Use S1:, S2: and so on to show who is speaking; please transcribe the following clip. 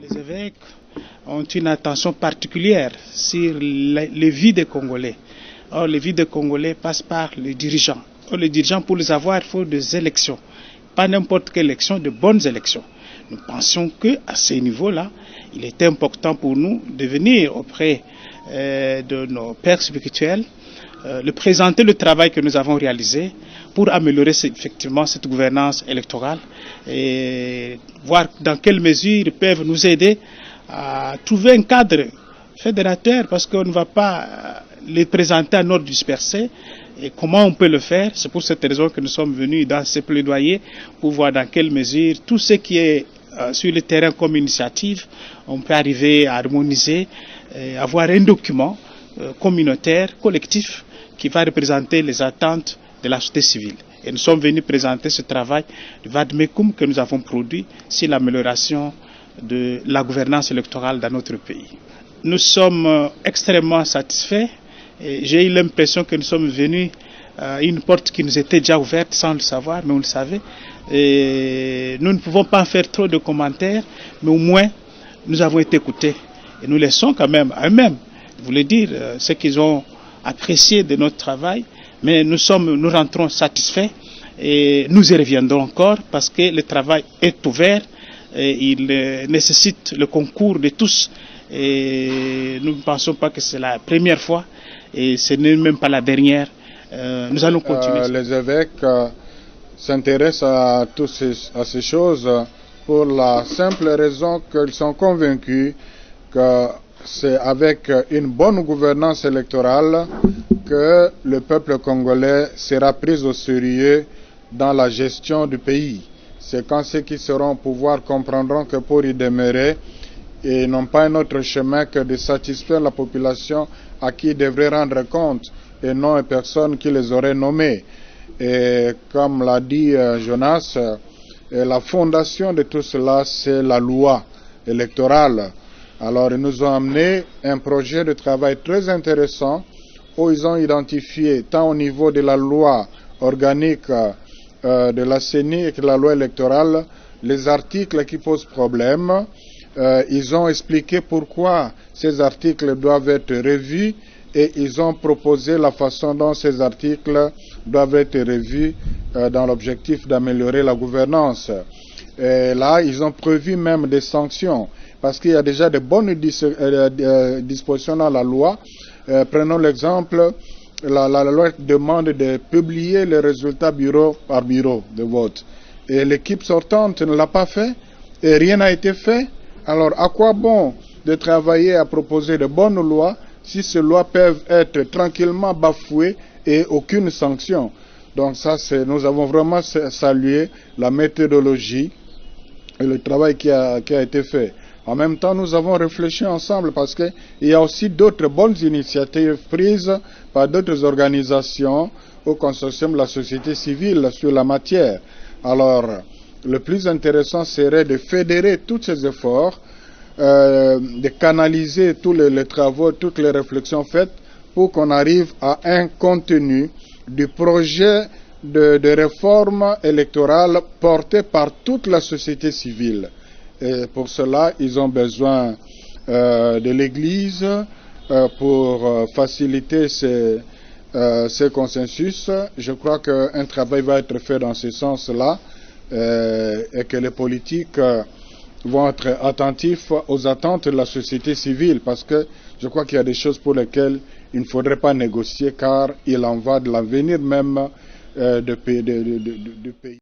S1: Les évêques ont une attention particulière sur les vies des Congolais. Or, les vies des Congolais passent par les dirigeants. Or, les dirigeants, pour les avoir, il faut des élections. Pas n'importe quelle élection, de bonnes élections. Nous pensions qu'à ce niveau-là, il était important pour nous de venir auprès de nos pères spirituels, de présenter le travail que nous avons réalisé pour améliorer effectivement cette gouvernance électorale et voir dans quelle mesure ils peuvent nous aider à trouver un cadre fédérateur, parce qu'on ne va pas les présenter en ordre dispersé. Et comment on peut le faire? C'est pour cette raison que nous sommes venus dans ces plaidoyers pour voir dans quelle mesure tout ce qui est sur le terrain comme initiative, on peut arriver à harmoniser, avoir un document communautaire, collectif, qui va représenter les attentes de la société civile. Et nous sommes venus présenter ce travail de Vadmekum que nous avons produit sur l'amélioration de la gouvernance électorale dans notre pays. Nous sommes extrêmement satisfaits. J'ai eu l'impression que nous sommes venus à une porte qui nous était déjà ouverte sans le savoir, mais on le savait. Et nous ne pouvons pas faire trop de commentaires, mais au moins nous avons été écoutés. Et nous laissons quand même à eux-mêmes, je voulais dire, ce qu'ils ont apprécié de notre travail, mais nous rentrons satisfaits et nous y reviendrons encore parce que le travail est ouvert et il nécessite le concours de tous. Et nous ne pensons pas que c'est la première fois et ce n'est même pas la dernière. Nous allons continuer.
S2: Les évêques s'intéressent à ces choses pour la simple raison qu'ils sont convaincus que c'est avec une bonne gouvernance électorale que le peuple congolais sera pris au sérieux dans la gestion du pays. C'est quand ceux qui seront au pouvoir comprendront que pour y demeurer, et n'ont pas un autre chemin que de satisfaire la population à qui ils devraient rendre compte et non aux personnes qui les auraient nommés. Et comme l'a dit Jonas, la fondation de tout cela, c'est la loi électorale. Alors ils nous ont amené un projet de travail très intéressant où ils ont identifié tant au niveau de la loi organique de la CENI et de la loi électorale les articles qui posent problème. Ils ont expliqué pourquoi ces articles doivent être revus et ils ont proposé la façon dont ces articles doivent être revus dans l'objectif d'améliorer la gouvernance. Et là, ils ont prévu même des sanctions parce qu'il y a déjà de bonnes dispositions dans la loi. Prenons l'exemple, la loi demande de publier les résultats bureau par bureau de vote. Et l'équipe sortante ne l'a pas fait et rien n'a été fait. Alors, à quoi bon de travailler à proposer de bonnes lois si ces lois peuvent être tranquillement bafouées et aucune sanction? Donc ça, nous avons vraiment salué la méthodologie et le travail qui a été fait. En même temps, nous avons réfléchi ensemble parce qu'il y a aussi d'autres bonnes initiatives prises par d'autres organisations au consortium de la société civile sur la matière. Alors, le plus intéressant serait de fédérer tous ces efforts, de canaliser tous les travaux, toutes les réflexions faites pour qu'on arrive à un contenu du projet de réforme électorale porté par toute la société civile. Et pour cela, ils ont besoin de l'Église pour faciliter ces consensus. Je crois qu'un travail va être fait dans ce sens-là. Et que les politiques vont être attentifs aux attentes de la société civile parce que je crois qu'il y a des choses pour lesquelles il ne faudrait pas négocier car il en va de l'avenir même du pays.